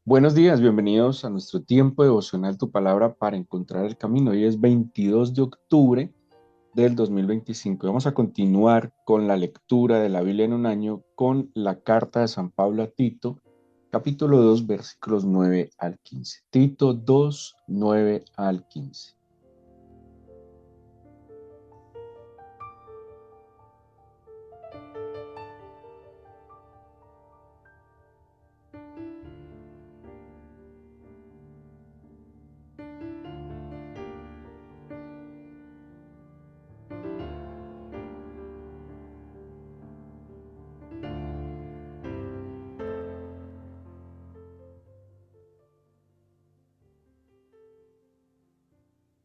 Buenos días, bienvenidos a nuestro tiempo devocional Tu Palabra para encontrar el camino. Hoy es 22 de octubre del 2025. Vamos a continuar con la lectura de la Biblia en un año con la carta de San Pablo a Tito, capítulo 2, versículos 9 al 15. Tito 2, 9 al 15.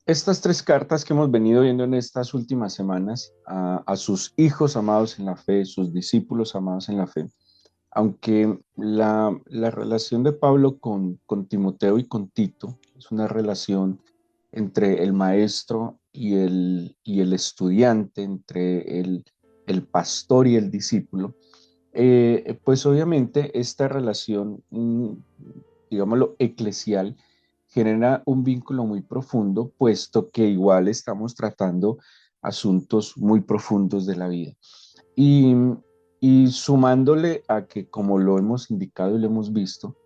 Estas tres cartas que hemos venido viendo en estas últimas semanas a sus hijos amados en la fe, sus discípulos amados en la fe, aunque la relación de Pablo con Timoteo y con Tito es una relación entre el maestro y el estudiante, entre el pastor y el discípulo, pues obviamente esta relación, digámoslo, eclesial, genera un vínculo muy profundo, puesto que igual estamos tratando asuntos muy profundos de la vida. Y, y sumándole a que, como lo hemos indicado y lo hemos visto,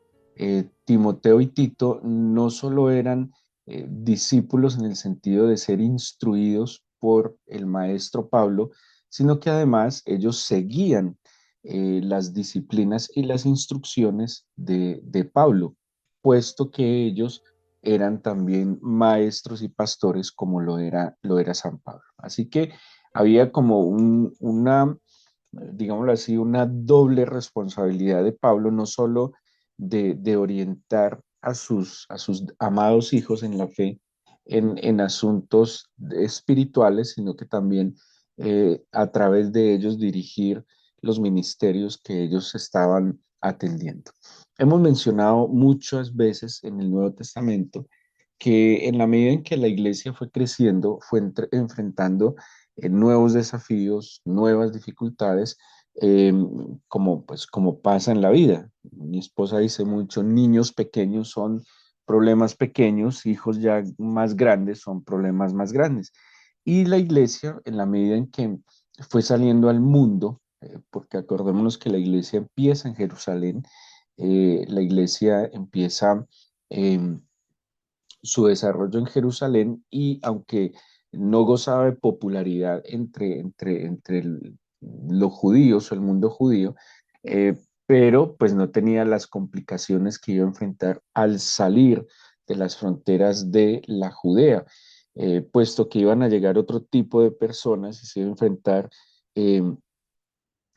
Timoteo y Tito no solo eran discípulos en el sentido de ser instruidos por el maestro Pablo, sino que además ellos seguían las disciplinas y las instrucciones de Pablo, puesto que ellos eran también maestros y pastores como lo era San Pablo. Así que había como digámoslo así, una doble responsabilidad de Pablo, no solo de orientar a sus amados hijos en la fe en asuntos espirituales, sino que también a través de ellos dirigir los ministerios que ellos estaban atendiendo. Hemos mencionado muchas veces en el Nuevo Testamento que en la medida en que la iglesia fue creciendo, fue enfrentando nuevos desafíos, nuevas dificultades, eh, como pasa en la vida. Mi esposa dice mucho, niños pequeños son problemas pequeños, hijos ya más grandes son problemas más grandes. Y la iglesia, en la medida en que fue saliendo al mundo, porque acordémonos que la iglesia empieza en Jerusalén, la iglesia empieza su desarrollo en Jerusalén y aunque no gozaba de popularidad entre los judíos o el mundo judío, pero pues no tenía las complicaciones que iba a enfrentar al salir de las fronteras de la Judea, puesto que iban a llegar otro tipo de personas y se iba a enfrentar eh,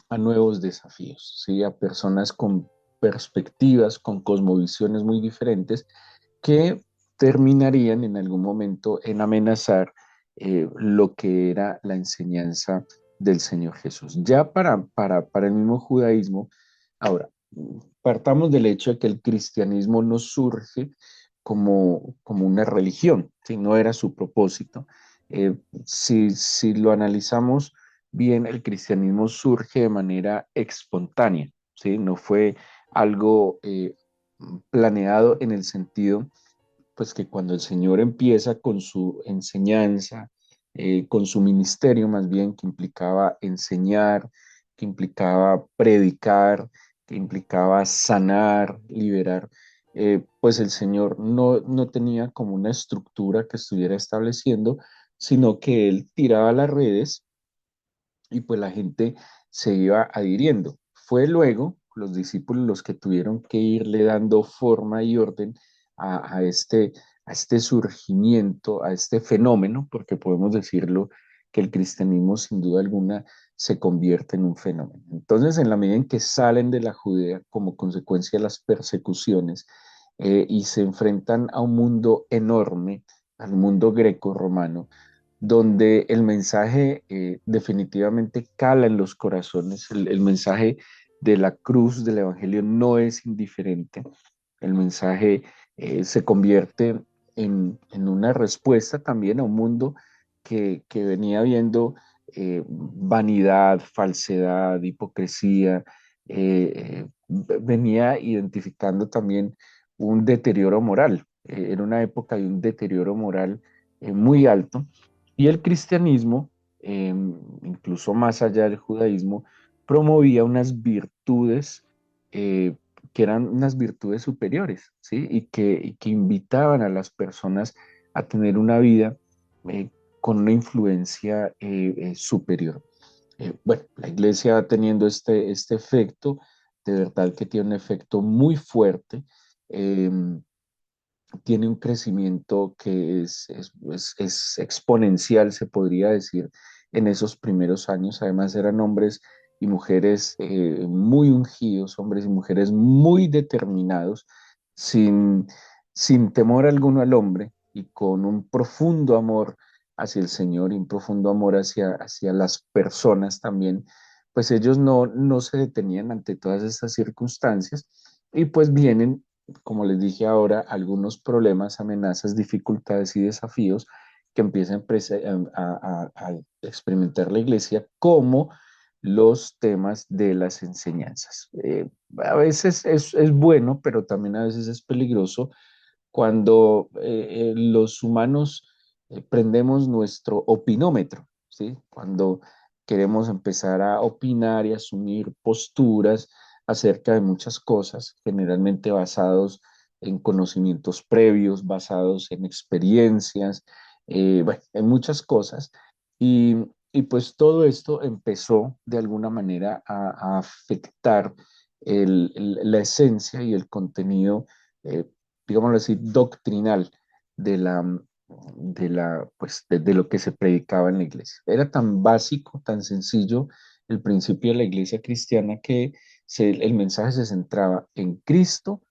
a nuevos desafíos, ¿sí? A personas con perspectivas, con cosmovisiones muy diferentes que terminarían en algún momento en amenazar lo que era la enseñanza del Señor Jesús. Ya para el mismo judaísmo, ahora, partamos del hecho de que el cristianismo no surge como una religión, ¿sí? No era su propósito. Si lo analizamos bien, el cristianismo surge de manera espontánea, ¿sí? No fue algo planeado en el sentido pues que cuando el Señor empieza con su enseñanza, con su ministerio más bien, que implicaba enseñar, que implicaba predicar, que implicaba sanar, liberar, pues el Señor no tenía como una estructura que estuviera estableciendo, sino que Él tiraba las redes y pues la gente se iba adhiriendo. Fue luego los discípulos los que tuvieron que irle dando forma y orden a este surgimiento, a este fenómeno, porque podemos decirlo que el cristianismo sin duda alguna se convierte en un fenómeno. Entonces, en la medida en que salen de la Judea como consecuencia de las persecuciones y se enfrentan a un mundo enorme, al mundo greco-romano, donde el mensaje definitivamente cala en los corazones, el mensaje de la cruz del Evangelio no es indiferente, el mensaje se convierte en una respuesta también a un mundo que venía viendo vanidad, falsedad, hipocresía, venía identificando también un deterioro moral. Era una época de un deterioro moral muy alto y el cristianismo, incluso más allá del judaísmo, promovía unas virtudes eh, que eran unas virtudes superiores, ¿sí? Y que invitaban a las personas a tener una vida eh, con una influencia superior. Bueno, la iglesia va teniendo este efecto, de verdad que tiene un efecto muy fuerte. eh, Tiene un crecimiento que es exponencial, se podría decir, en esos primeros años. Además, eran hombres y mujeres muy ungidos, hombres y mujeres muy determinados, sin, sin temor alguno al hombre y con un profundo amor hacia el Señor y un profundo amor hacia las personas también. Pues ellos no se detenían ante todas estas circunstancias y pues vienen, como les dije ahora, algunos problemas, amenazas, dificultades y desafíos que empiezan a experimentar la iglesia, como los temas de las enseñanzas. A veces es bueno, pero también a veces es peligroso cuando los humanos prendemos nuestro opinómetro, ¿sí? Cuando queremos empezar a opinar y asumir posturas acerca de muchas cosas, generalmente basados en conocimientos previos, basados en experiencias, bueno, en muchas cosas. Y, y pues todo esto empezó de alguna manera a afectar la esencia y el contenido eh, digámoslo así, doctrinal de de lo que se predicaba en la iglesia. Era tan básico, tan sencillo el principio de la iglesia cristiana que el mensaje se centraba en Cristo,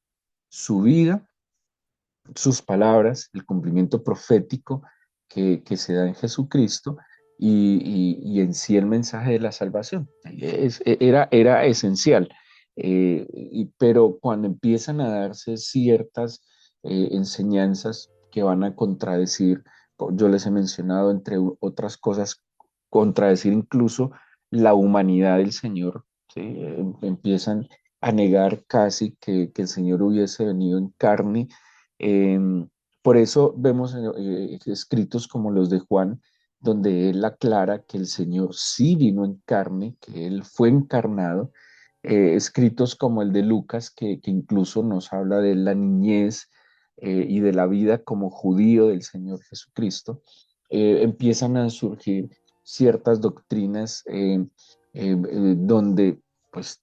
su vida, sus palabras, el cumplimiento profético que se da en Jesucristo y en sí el mensaje de la salvación. Era esencial, pero cuando empiezan a darse ciertas enseñanzas que van a contradecir, yo les he mencionado, entre otras cosas, contradecir incluso la humanidad del Señor, ¿sí? Empiezan a negar casi que el Señor hubiese venido en carne. Por eso vemos escritos como los de Juan, donde él aclara que el Señor sí vino en carne, que él fue encarnado. Escritos como el de Lucas, que incluso nos habla de la niñez y de la vida como judío del Señor Jesucristo. Empiezan a surgir ciertas doctrinas donde pues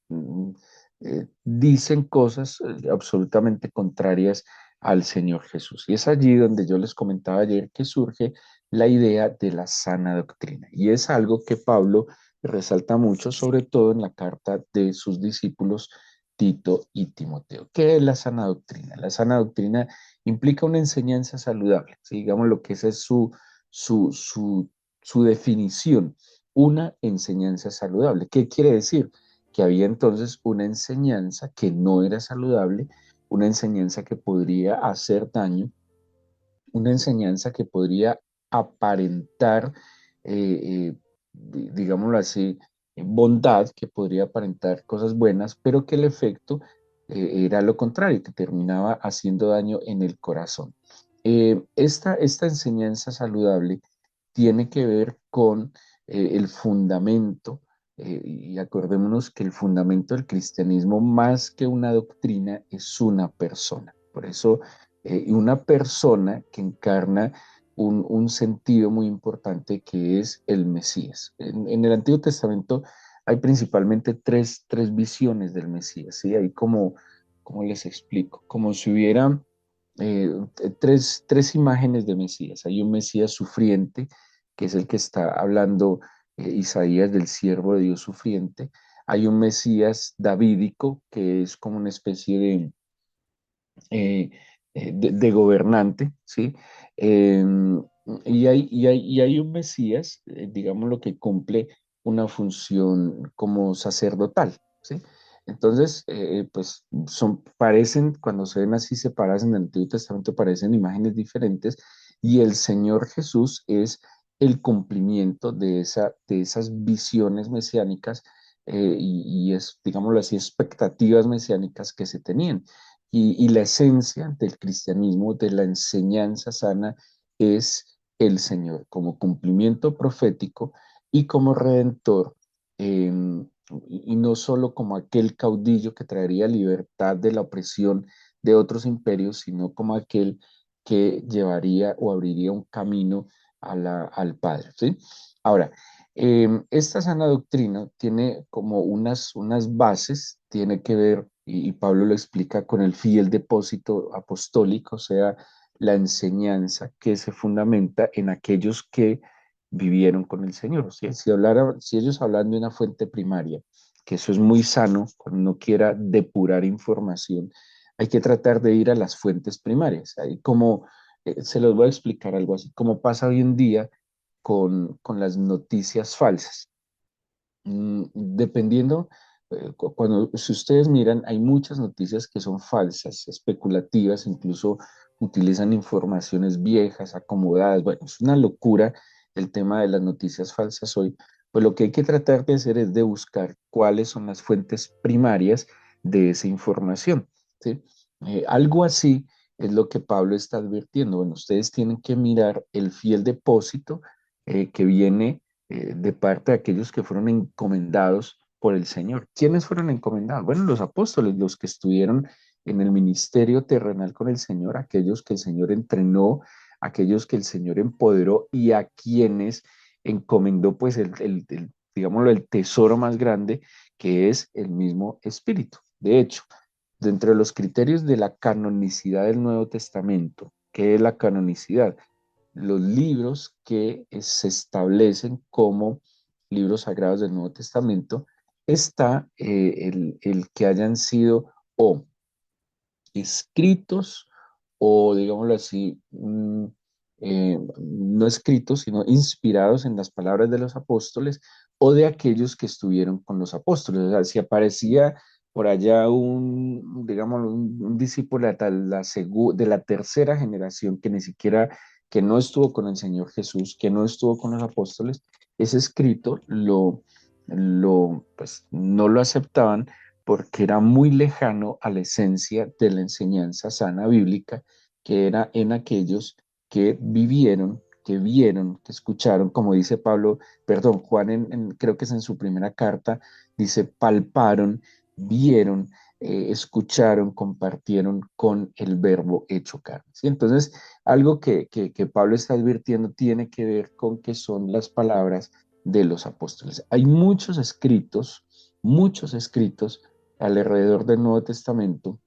dicen cosas absolutamente contrarias al Señor Jesús. Y es allí donde yo les comentaba ayer que surge la idea de la sana doctrina. Y es algo que Pablo resalta mucho, sobre todo en la carta de sus discípulos Tito y Timoteo. ¿Qué es la sana doctrina? La sana doctrina implica una enseñanza saludable, ¿sí? Digamos lo que esa es su, su, su definición, una enseñanza saludable. ¿Qué quiere decir? Que había entonces una enseñanza que no era saludable, una enseñanza que podría hacer daño, una enseñanza que podría aparentar, digámoslo así, bondad, que podría aparentar cosas buenas, pero que el efecto era lo contrario, que terminaba haciendo daño en el corazón. Esta enseñanza saludable tiene que ver con el fundamento, y acordémonos que el fundamento del cristianismo, más que una doctrina, es una persona. Por eso, una persona que encarna un sentido muy importante que es el Mesías. En el Antiguo Testamento hay principalmente tres visiones del Mesías, ¿sí? Hay como les explico, como si hubiera eh, tres imágenes de Mesías. Hay un Mesías sufriente, que es el que está hablando Isaías, del siervo de Dios sufriente. Hay un Mesías davídico, que es como una especie eh, de gobernante, ¿sí? Eh, y hay un Mesías, digamos, lo que cumple una función como sacerdotal, ¿sí? Entonces, pues parecen, cuando se ven así separadas en el Antiguo Testamento, parecen imágenes diferentes, y el Señor Jesús es el cumplimiento de esas visiones mesiánicas y es, digámoslo así, expectativas mesiánicas que se tenían. y la esencia del cristianismo, de la enseñanza sana, es el Señor como cumplimiento profético y como redentor, eh, y no solo como aquel caudillo que traería libertad de la opresión de otros imperios, sino como aquel que llevaría o abriría un camino al Padre, ¿sí? Ahora, esta sana doctrina tiene como unas bases, tiene que ver, y Pablo lo explica, con el fiel depósito apostólico, o sea, la enseñanza que se fundamenta en aquellos que vivieron con el Señor. ¿Sí? Si ellos hablan de una fuente primaria, que eso es muy sano, cuando uno quiera depurar información, hay que tratar de ir a las fuentes primarias. Ahí como, se los voy a explicar algo así, como pasa hoy en día con las noticias falsas. Dependiendo, cuando si ustedes miran, hay muchas noticias que son falsas, especulativas, incluso utilizan informaciones viejas, acomodadas. Bueno, es una locura el tema de las noticias falsas hoy. Pues lo que hay que tratar de hacer es de buscar cuáles son las fuentes primarias de esa información, ¿sí? Algo así es lo que Pablo está advirtiendo. Bueno, ustedes tienen que mirar el fiel depósito que viene de parte de aquellos que fueron encomendados por el Señor. ¿Quiénes fueron encomendados? Bueno, los apóstoles, los que estuvieron en el ministerio terrenal con el Señor, aquellos que el Señor entrenó, aquellos que el Señor empoderó y a quienes encomendó pues digámoslo, el tesoro más grande que es el mismo Espíritu. De hecho, dentro de los criterios de la canonicidad del Nuevo Testamento, ¿qué es la canonicidad? Los libros que se establecen como libros sagrados del Nuevo Testamento, está el que hayan sido o escritos o, digámoslo así, no escritos, sino inspirados en las palabras de los apóstoles o de aquellos que estuvieron con los apóstoles. O sea, si aparecía por allá digamos, un discípulo de la tercera generación que ni siquiera, que no estuvo con el Señor Jesús, que no estuvo con los apóstoles, ese escrito pues, no lo aceptaban porque era muy lejano a la esencia de la enseñanza sana bíblica, que era en aquellos que vivieron, que vieron, que escucharon, como dice Pablo, perdón, Juan, creo que es en su primera carta, dice, palparon, vieron, escucharon, compartieron con el verbo hecho carne. ¿Sí? Entonces, algo que Pablo está advirtiendo tiene que ver con que son las palabras de los apóstoles. Hay muchos escritos alrededor del Nuevo Testamento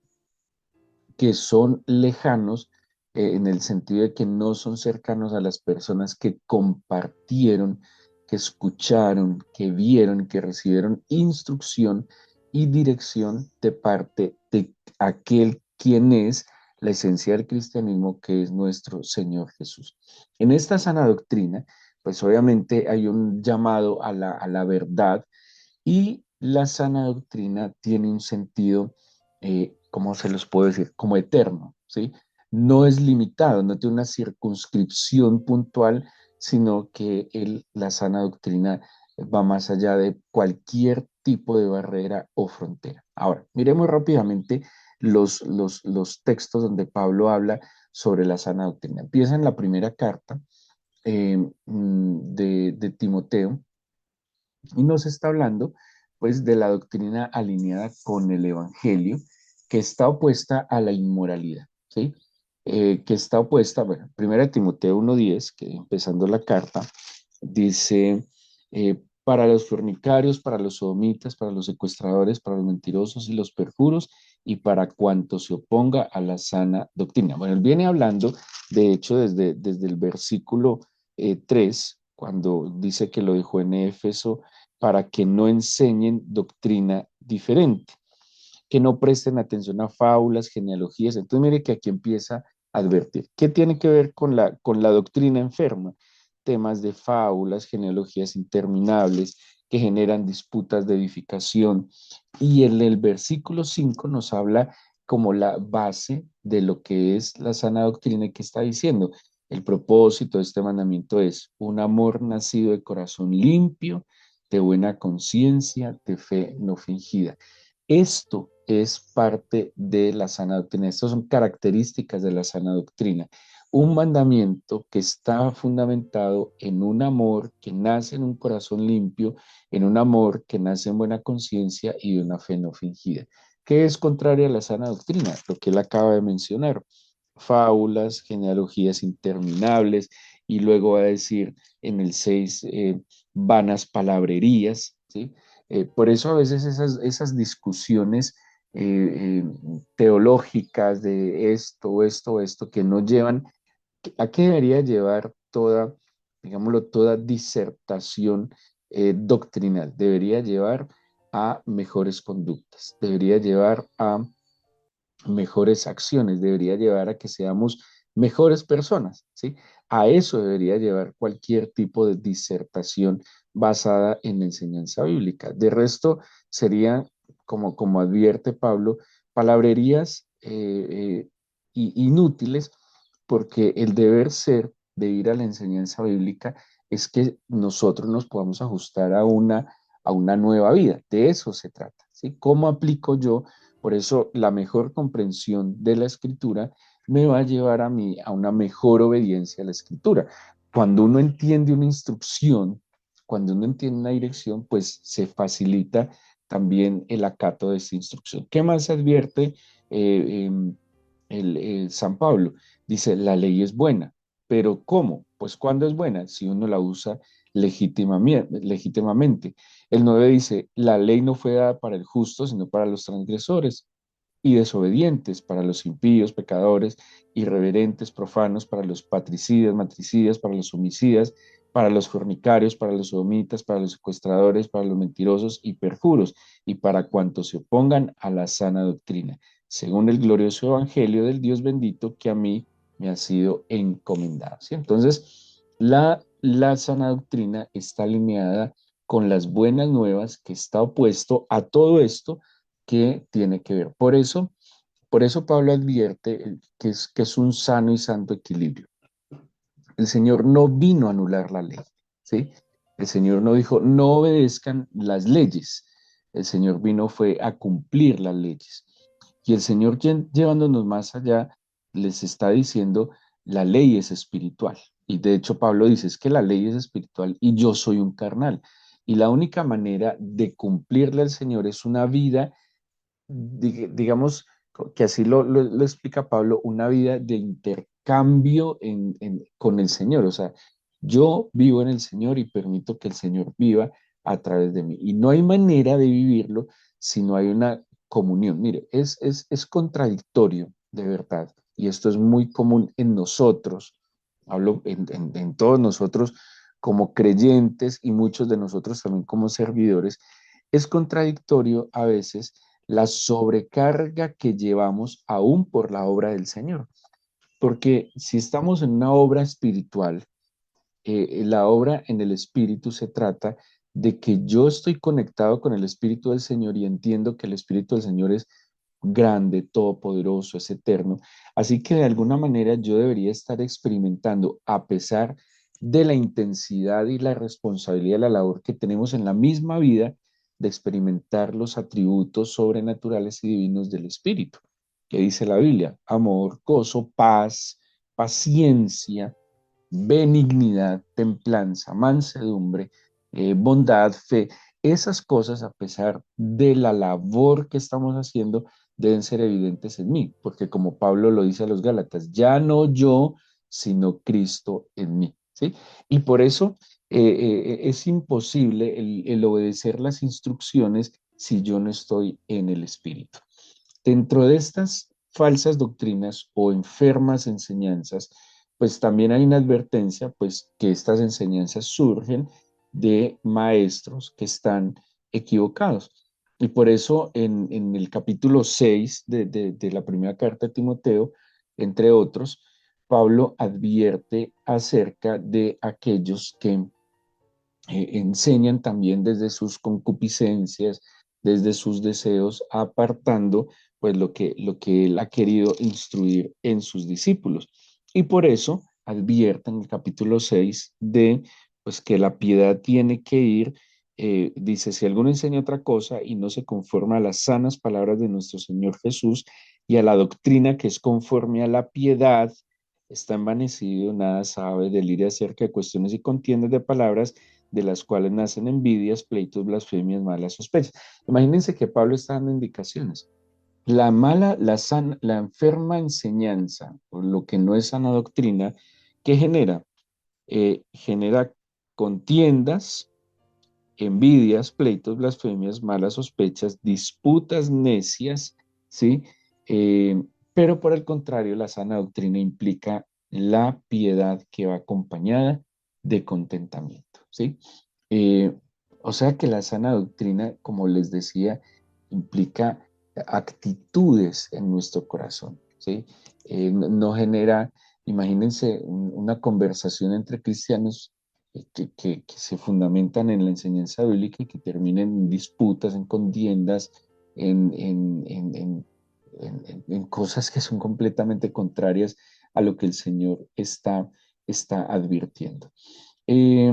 que son lejanos, en el sentido de que no son cercanos a las personas que compartieron, que escucharon, que vieron, que recibieron instrucción y dirección de parte de aquel quien es la esencia del cristianismo, que es nuestro Señor Jesús. En esta sana doctrina, pues obviamente hay un llamado a la verdad, y la sana doctrina tiene un sentido, ¿cómo se los puedo decir? Como eterno, ¿sí? No es limitado, no tiene una circunscripción puntual, sino que la sana doctrina va más allá de cualquier tipo de barrera o frontera. Ahora, miremos rápidamente los textos donde Pablo habla sobre la sana doctrina. Empieza en la primera carta de Timoteo, y nos está hablando pues de la doctrina alineada con el Evangelio, que está opuesta a la inmoralidad, ¿sí? Que está opuesta, bueno, 1 Timoteo 1:10, que empezando la carta, dice, para los fornicarios, para los sodomitas, para los secuestradores, para los mentirosos y los perjuros, y para cuanto se oponga a la sana doctrina. Bueno, él viene hablando, de hecho, desde el versículo 3, cuando dice que lo dejó en Éfeso, para que no enseñen doctrina diferente, que no presten atención a fábulas, genealogías. Entonces, mire que aquí empieza a advertir. ¿Qué tiene que ver con la doctrina enferma? Temas de fábulas, genealogías interminables que generan disputas de edificación. Y en el versículo 5 nos habla como la base de lo que es la sana doctrina, y que está diciendo. El propósito de este mandamiento es un amor nacido de corazón limpio, de buena conciencia, de fe no fingida. Esto es parte de la sana doctrina. Estas son características de la sana doctrina. Un mandamiento que está fundamentado en un amor que nace en un corazón limpio, en un amor que nace en buena conciencia y de una fe no fingida. ¿Qué es contrario a la sana doctrina? Lo que él acaba de mencionar. Fábulas, genealogías interminables, y luego va a decir en el 6 vanas palabrerías, ¿sí? Por eso a veces esas discusiones eh, teológicas de esto, que no llevan, ¿a qué debería llevar toda, digámoslo, toda disertación doctrinal? Debería llevar a mejores conductas, debería llevar a mejores acciones, debería llevar a que seamos mejores personas, ¿sí? A eso debería llevar cualquier tipo de disertación basada en la enseñanza bíblica. De resto, serían, como advierte Pablo, palabrerías inútiles, porque el deber ser de ir a la enseñanza bíblica es que nosotros nos podamos ajustar a una nueva vida. De eso se trata, ¿sí? ¿Cómo aplico yo? Por eso la mejor comprensión de la escritura me va a llevar a mí a una mejor obediencia a la escritura. Cuando uno entiende una instrucción, cuando uno entiende una dirección, pues se facilita también el acato de esta instrucción. ¿Qué más advierte el San Pablo? Dice, la ley es buena, pero ¿cómo? Pues ¿cuándo es buena? Si uno la usa legítimamente. El 9 dice, la ley no fue dada para el justo, sino para los transgresores y desobedientes, para los impíos, pecadores, irreverentes, profanos, para los patricidas, matricidas, para los homicidas, para los fornicarios, para los sodomitas, para los secuestradores, para los mentirosos y perjuros, y para cuantos se opongan a la sana doctrina, según el glorioso evangelio del Dios bendito que a mí me ha sido encomendado. ¿Sí? Entonces, la sana doctrina está alineada con las buenas nuevas, que está opuesto a todo esto que tiene que ver. Por eso Pablo advierte que es un sano y santo equilibrio. El Señor no vino a anular la ley, ¿sí? El Señor no dijo, no obedezcan las leyes. El Señor vino fue a cumplir las leyes. Y el Señor, llevándonos más allá, les está diciendo, la ley es espiritual. Y de hecho Pablo dice, es que la ley es espiritual y yo soy un carnal. Y la única manera de cumplirle al Señor es una vida, digamos, que así lo explica Pablo, una vida de intercambio con el Señor. O sea, yo vivo en el Señor y permito que el Señor viva a través de mí. Y no hay manera de vivirlo si no hay una comunión. Mire, es contradictorio, de verdad. Y esto es muy común en nosotros. Hablo en todos nosotros como creyentes y muchos de nosotros también como servidores. Es contradictorio a veces la sobrecarga que llevamos aún por la obra del Señor. Porque si estamos en una obra espiritual, la obra en el Espíritu se trata de que yo estoy conectado con el Espíritu del Señor y entiendo que el Espíritu del Señor es grande, todopoderoso, es eterno. Así que de alguna manera yo debería estar experimentando, a pesar de la intensidad y la responsabilidad de la labor que tenemos en la misma vida, de experimentar los atributos sobrenaturales y divinos del Espíritu. ¿Qué dice la Biblia? Amor, gozo, paz, paciencia, benignidad, templanza, mansedumbre, bondad, fe. Esas cosas, a pesar de la labor que estamos haciendo, deben ser evidentes en mí, porque como Pablo lo dice a los Gálatas, ya no yo, sino Cristo en mí, ¿sí? Y por eso es imposible el obedecer las instrucciones si yo no estoy en el Espíritu. Dentro de estas falsas doctrinas o enfermas enseñanzas, pues también hay una advertencia, pues que estas enseñanzas surgen de maestros que están equivocados. Y por eso en el capítulo 6 de la primera carta de Timoteo, entre otros, Pablo advierte acerca de aquellos que enseñan también desde sus concupiscencias, desde sus deseos, apartando pues lo que él ha querido instruir en sus discípulos. Y por eso advierte en el capítulo 6 de pues que la piedad tiene que ir dice, si alguno enseña otra cosa y no se conforma a las sanas palabras de nuestro Señor Jesús y a la doctrina que es conforme a la piedad, está envanecido, nada sabe, delira acerca de cuestiones y contiendas de palabras de las cuales nacen envidias, pleitos, blasfemias, malas sospechas. Imagínense que Pablo está dando indicaciones. La mala, la enferma enseñanza, o lo que no es sana doctrina, ¿qué genera? Genera contiendas, envidias, pleitos, blasfemias, malas sospechas, disputas necias, ¿sí? Eh, pero por el contrario, la sana doctrina implica la piedad que va acompañada de contentamiento, ¿sí? Eh, o sea que la sana doctrina, como les decía, implica actitudes en nuestro corazón, ¿sí? No genera, imagínense una conversación entre cristianos que se fundamentan en la enseñanza bíblica y que terminen en disputas, en contiendas, en, en, en, en, en cosas que son completamente contrarias a lo que el Señor está advirtiendo. Eh,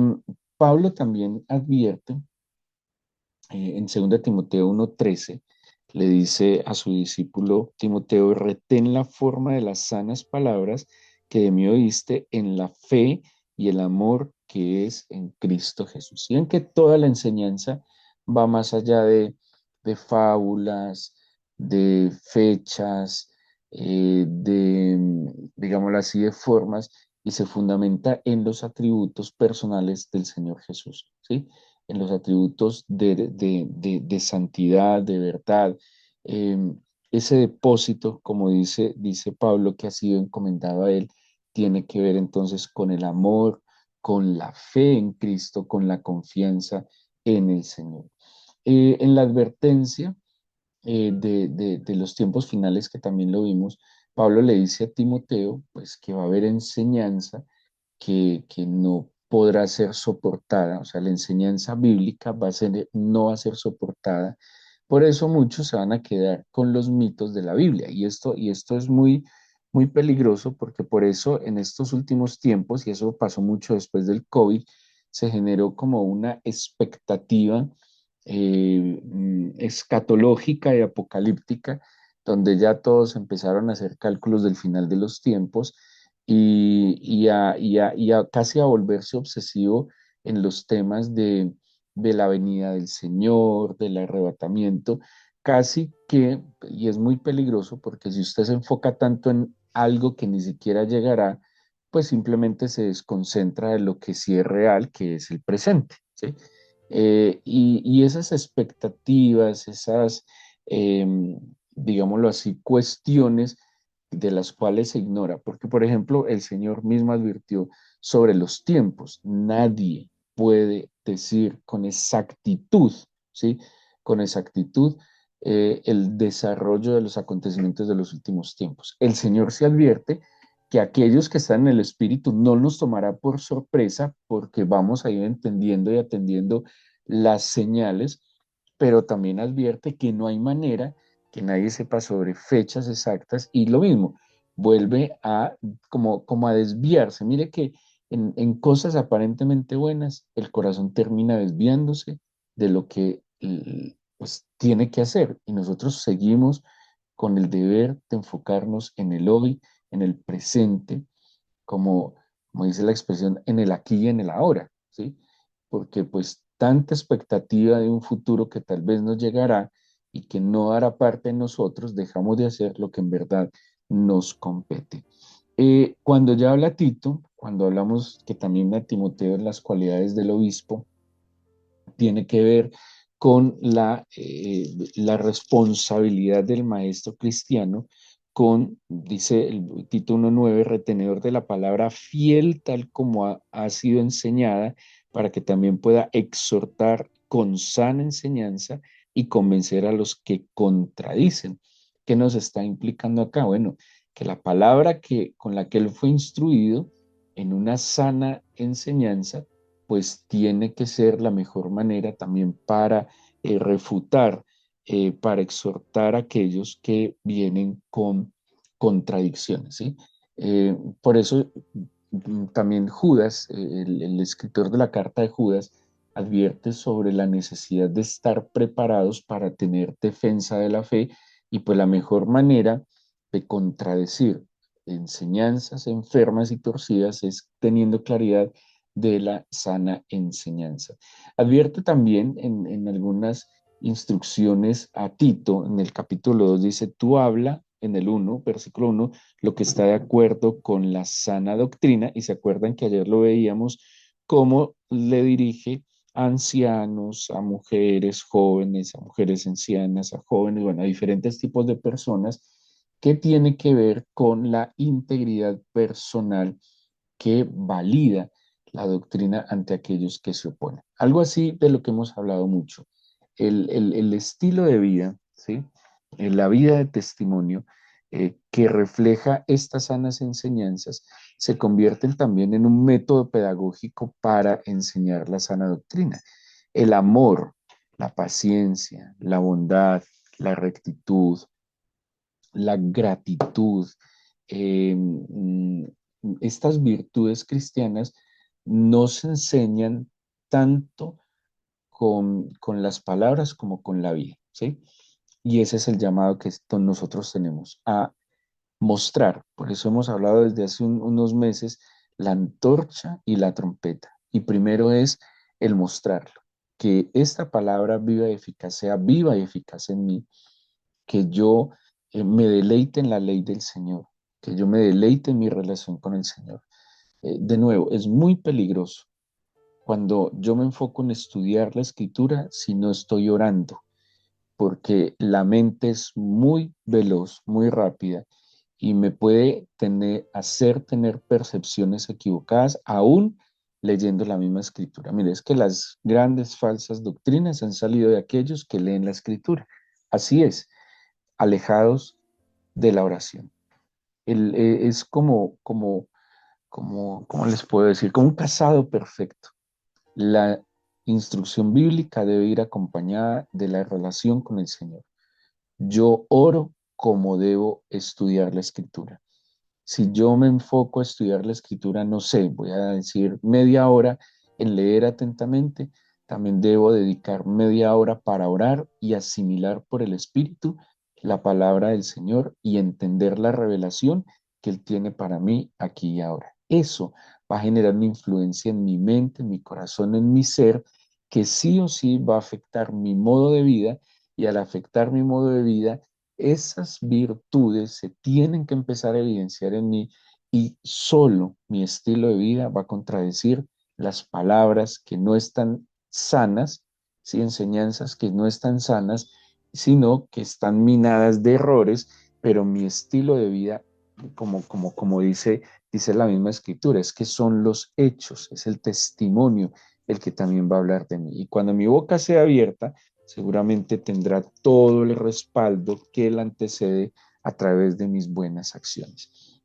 Pablo también advierte en 2 Timoteo 1:13, le dice a su discípulo Timoteo, retén la forma de las sanas palabras que de mí oíste en la fe y el amor que es en Cristo Jesús. Y en que toda la enseñanza va más allá de fábulas, de fechas, digámoslo así, de formas, y se fundamenta en los atributos personales del Señor Jesús, ¿sí? En los atributos de santidad, de verdad. Eh, Ese depósito, como dice Pablo, que ha sido encomendado a él, tiene que ver entonces con el amor, con la fe en Cristo, con la confianza en el Señor. En la advertencia de los tiempos finales, que también lo vimos, Pablo le dice a Timoteo, pues que va a haber enseñanza que no podrá ser soportada, o sea, la enseñanza bíblica no va a ser soportada. Por eso muchos se van a quedar con los mitos de la Biblia y esto es muy peligroso porque por eso en estos últimos tiempos, y eso pasó mucho después del COVID, se generó como una expectativa escatológica y apocalíptica, donde ya todos empezaron a hacer cálculos del final de los tiempos y a casi a volverse obsesivo en los temas de la venida del Señor, del arrebatamiento, casi que, y es muy peligroso porque si usted se enfoca tanto en algo que ni siquiera llegará, pues simplemente se desconcentra de lo que sí es real, que es el presente, ¿sí? Y esas expectativas, digámoslo así, cuestiones de las cuales se ignora, porque por ejemplo el Señor mismo advirtió sobre los tiempos, nadie puede decir con exactitud, ¿sí? Con exactitud el desarrollo de los acontecimientos de los últimos tiempos. El Señor se advierte que aquellos que están en el Espíritu no nos tomará por sorpresa porque vamos a ir entendiendo y atendiendo las señales, pero también advierte que no hay manera que nadie sepa sobre fechas exactas y lo mismo, vuelve a como a desviarse. Mire que en cosas aparentemente buenas, el corazón termina desviándose de lo que pues, tiene que hacer y nosotros seguimos con el deber de enfocarnos en el hoy, en el presente, como, como dice la expresión, en el aquí y en el ahora, ¿sí? Porque pues tanta expectativa de un futuro que tal vez no llegará y que no hará parte de nosotros, dejamos de hacer lo que en verdad nos compete. Cuando ya habla Tito, cuando hablamos que también a Timoteo en las cualidades del obispo, tiene que ver con la responsabilidad del maestro cristiano con, dice el Tito 1:9, retenedor de la palabra fiel tal como ha sido enseñada, para que también pueda exhortar con sana enseñanza y convencer a los que contradicen. ¿Qué nos está implicando acá? Bueno, que la palabra con la que él fue instruido en una sana enseñanza pues tiene que ser la mejor manera también para refutar, para exhortar a aquellos que vienen con contradicciones, ¿sí? Por eso también Judas, el escritor de la carta de Judas, advierte sobre la necesidad de estar preparados para tener defensa de la fe y pues la mejor manera de contradecir enseñanzas enfermas y torcidas es teniendo claridad de la sana enseñanza. Advierte también en algunas instrucciones a Tito, en el capítulo 2 dice, tú habla en el 1, versículo 1, lo que está de acuerdo con la sana doctrina, y se acuerdan que ayer lo veíamos, cómo le dirige a ancianos, a mujeres jóvenes, a mujeres ancianas, a jóvenes, bueno, a diferentes tipos de personas, que tiene que ver con la integridad personal que valida la doctrina ante aquellos que se oponen. Algo así de lo que hemos hablado mucho. El estilo de vida, ¿sí? La vida de testimonio que refleja estas sanas enseñanzas se convierten también en un método pedagógico para enseñar la sana doctrina. El amor, la paciencia, la bondad, la rectitud, la gratitud, estas virtudes cristianas no se enseñan tanto con las palabras como con la vida, ¿sí? Y ese es el llamado que nosotros tenemos a mostrar. Por eso hemos hablado desde hace unos meses la antorcha y la trompeta. Y primero es el mostrarlo, que esta palabra viva y eficaz sea viva y eficaz en mí, que yo me deleite en la ley del Señor, que yo me deleite en mi relación con el Señor. De nuevo, es muy peligroso cuando yo me enfoco en estudiar la escritura si no estoy orando, porque la mente es muy veloz, muy rápida y me puede hacer tener percepciones equivocadas aún leyendo la misma escritura. Mire, es que las grandes falsas doctrinas han salido de aquellos que leen la escritura. Así es, alejados de la oración. Es ¿cómo les puedo decir? Como un casado perfecto. La instrucción bíblica debe ir acompañada de la relación con el Señor. Yo oro como debo estudiar la escritura. Si yo me enfoco a estudiar la escritura, no sé, voy a decir media hora en leer atentamente, también debo dedicar media hora para orar y asimilar por el Espíritu la palabra del Señor y entender la revelación que Él tiene para mí aquí y ahora. Eso va a generar una influencia en mi mente, en mi corazón, en mi ser, que sí o sí va a afectar mi modo de vida y al afectar mi modo de vida, esas virtudes se tienen que empezar a evidenciar en mí y solo mi estilo de vida va a contradecir las palabras que no están sanas, ¿sí? Enseñanzas que no están sanas, sino que están minadas de errores, pero mi estilo de vida, como dice la misma escritura, es que son los hechos, es el testimonio el que también va a hablar de mí. Y cuando mi boca sea abierta, seguramente tendrá todo el respaldo que la antecede a través de mis buenas acciones.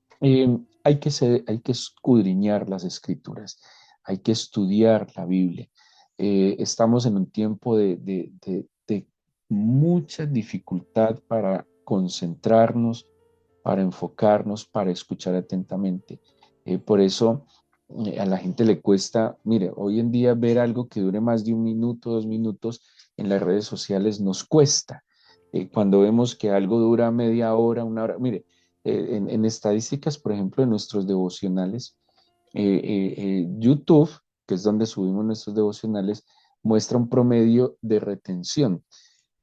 Hay que escudriñar las escrituras, hay que estudiar la Biblia. Estamos en un tiempo de mucha dificultad para concentrarnos, para enfocarnos, para escuchar atentamente. Por eso a la gente le cuesta, mire, hoy en día ver algo que dure más de un minuto, 2 minutos en las redes sociales nos cuesta. Cuando vemos que algo dura media hora, una hora, mire, en estadísticas, por ejemplo, de nuestros devocionales, YouTube, que es donde subimos nuestros devocionales, muestra un promedio de retención.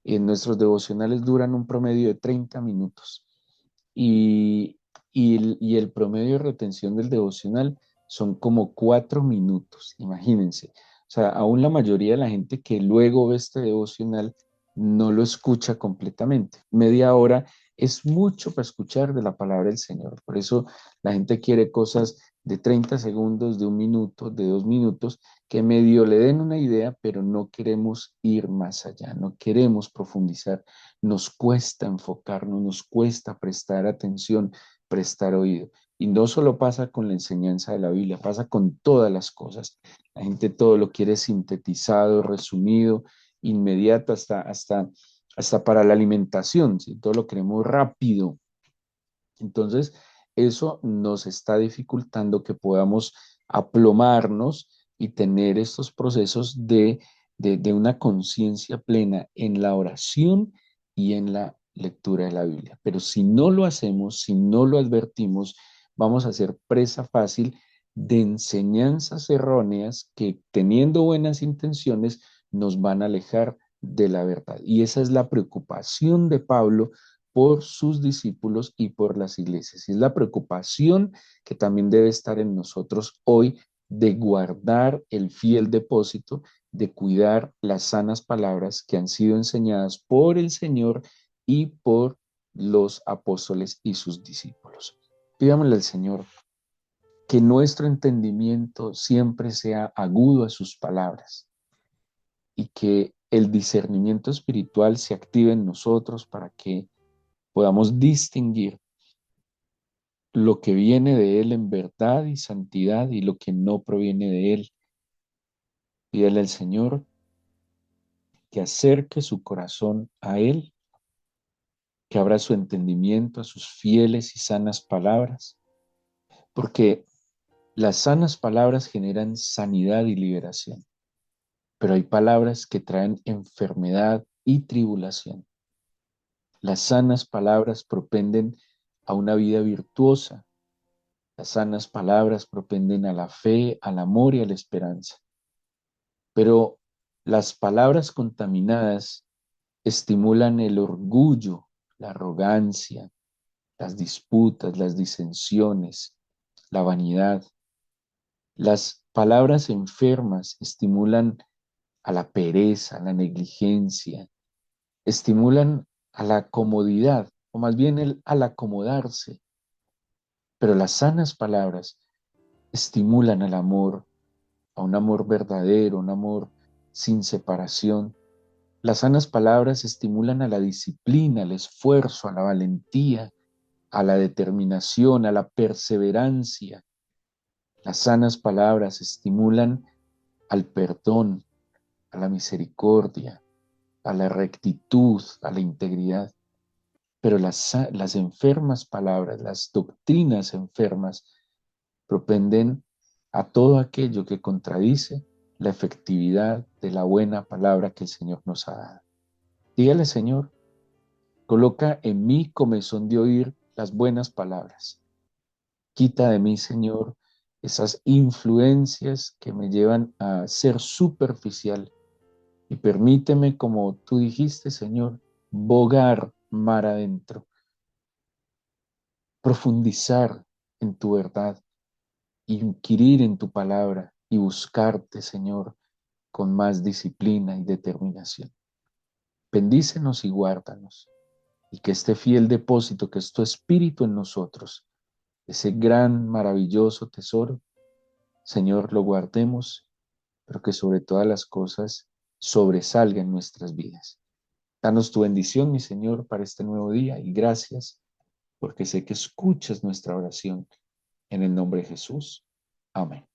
En nuestros devocionales duran un promedio de 30 minutos y, y el promedio de retención del devocional son como 4 minutos, imagínense. O sea, aún la mayoría de la gente que luego ve este devocional no lo escucha completamente. Media hora es mucho para escuchar de la palabra del Señor. Por eso la gente quiere cosas de 30 segundos, de un minuto, de 2 minutos, que medio le den una idea, pero no queremos ir más allá, no queremos profundizar, nos cuesta enfocarnos, nos cuesta prestar atención, prestar oído. Y no solo pasa con la enseñanza de la Biblia, pasa con todas las cosas. La gente todo lo quiere sintetizado, resumido, inmediato, hasta para la alimentación, ¿sí? Todo lo queremos rápido. Entonces, eso nos está dificultando que podamos aplomarnos y tener estos procesos de una conciencia plena en la oración y en la lectura de la Biblia. Pero si no lo hacemos, si no lo advertimos, vamos a ser presa fácil de enseñanzas erróneas que, teniendo buenas intenciones, nos van a alejar de la verdad. Y esa es la preocupación de Pablo por sus discípulos y por las iglesias. Y es la preocupación que también debe estar en nosotros hoy, de guardar el fiel depósito, de cuidar las sanas palabras que han sido enseñadas por el Señor y por los apóstoles y sus discípulos. Pidámosle al Señor que nuestro entendimiento siempre sea agudo a sus palabras y que el discernimiento espiritual se active en nosotros para que podamos distinguir lo que viene de Él en verdad y santidad y lo que no proviene de Él. Pídele al Señor que acerque su corazón a Él, que abra su entendimiento a sus fieles y sanas palabras, porque las sanas palabras generan sanidad y liberación, pero hay palabras que traen enfermedad y tribulación. Las sanas palabras propenden a una vida virtuosa. Las sanas palabras propenden a la fe, al amor y a la esperanza. Pero las palabras contaminadas estimulan el orgullo, la arrogancia, las disputas, las disensiones, la vanidad. Las palabras enfermas estimulan a la pereza, a la negligencia, estimulan a la comodidad, o más bien al acomodarse. Pero las sanas palabras estimulan al amor, a un amor verdadero, un amor sin separación. Las sanas palabras estimulan a la disciplina, al esfuerzo, a la valentía, a la determinación, a la perseverancia. Las sanas palabras estimulan al perdón, a la misericordia, a la rectitud, a la integridad. Pero las enfermas palabras, las doctrinas enfermas, propenden a todo aquello que contradice la efectividad de la buena palabra que el Señor nos ha dado. Dígale, Señor, coloca en mí comezón de oír las buenas palabras. Quita de mí, Señor, esas influencias que me llevan a ser superficial y permíteme, como tú dijiste, Señor, bogar mar adentro, profundizar en tu verdad, inquirir en tu palabra y buscarte, Señor, con más disciplina y determinación. Bendícenos y guárdanos, y que este fiel depósito que es tu Espíritu en nosotros, ese gran, maravilloso tesoro, Señor, lo guardemos, pero que sobre todas las cosas sobresalga en nuestras vidas. Danos tu bendición, mi Señor, para este nuevo día, y gracias porque sé que escuchas nuestra oración. En el nombre de Jesús. Amén.